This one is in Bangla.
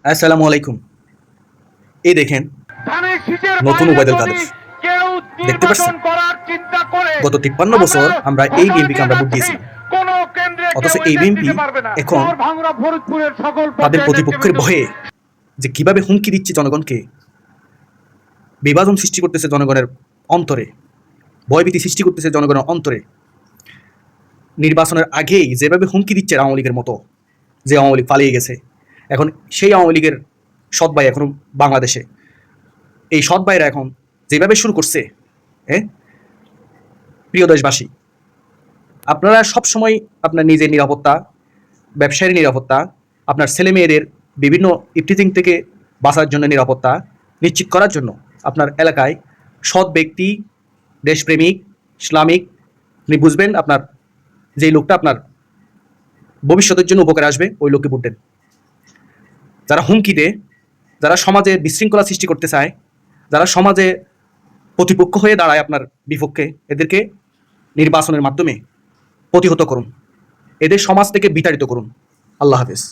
আসসালামু আলাইকুম। এই দেখেন ধানের শীষের নতুন বাইরে ওবায়দুল যদি কাদের। কেউ দেখতে নির্বাচন পাচ্ছেন? করার চিন্তা করে গত ৫৩ আমরা বছর আমরা এই ভোটার বিএনপিকে দিয়ে আমরা ভোট যাচ্ছি, দিয়েছিলাম। কোন কেন্দ্রে অথচ কেউ এই এজেন্ট বিএনপি দিতে পারবে না। এখন চর ভাঙড়া ফরিদপুরের সকল তাদের পর্যায়ের প্রতিপক্ষের নেতৃবৃন্দ ভয়ে যে কিভাবে হুমকি দিচ্ছে জনগণকে, বিভাজন সৃষ্টি করতেছে জনগণের অন্তরে, ভয়ভীতি সৃষ্টি করতেছে জনগণের অন্তরে। নির্বাচনের আগেই যেভাবে হুমকি দিচ্ছে আওয়ামী লীগের মতো, যে আওয়ামী লীগ পালিয়ে গেছে, এখন সেই আওয়ামী লীগের সৎ ভাই এখনো বাংলাদেশে। এই সৎ ভাইরা এখন যেভাবে শুরু করছে, হ্যাঁ, প্রিয় দেশবাসী, আপনারা সবসময় আপনার নিজের নিরাপত্তা, ব্যবসায়ের নিরাপত্তা, আপনার ছেলে মেয়েদের বিভিন্ন ইফটিজিং থেকে বাঁচার জন্য নিরাপত্তা নিশ্চিত করার জন্য আপনার এলাকায় সৎ ব্যক্তি, দেশপ্রেমিক, ইসলামিক, আপনি বুঝবেন আপনার যেই লোকটা আপনার ভবিষ্যতের জন্য উপকারে আসবে ওই লোককে ভোট দেন। যারা হুমকি দেয়, যারা সমাজে বিশৃঙ্খলা সৃষ্টি করতে চায়, যারা সমাজে প্রতিপক্ষ হয়ে দাঁড়ায় আপনার বিপক্ষে, এদেরকে নির্বাচনের মাধ্যমে প্রতিহত করুন, এদের সমাজ থেকে বিতাড়িত করুন। আল্লাহ হাফেজ।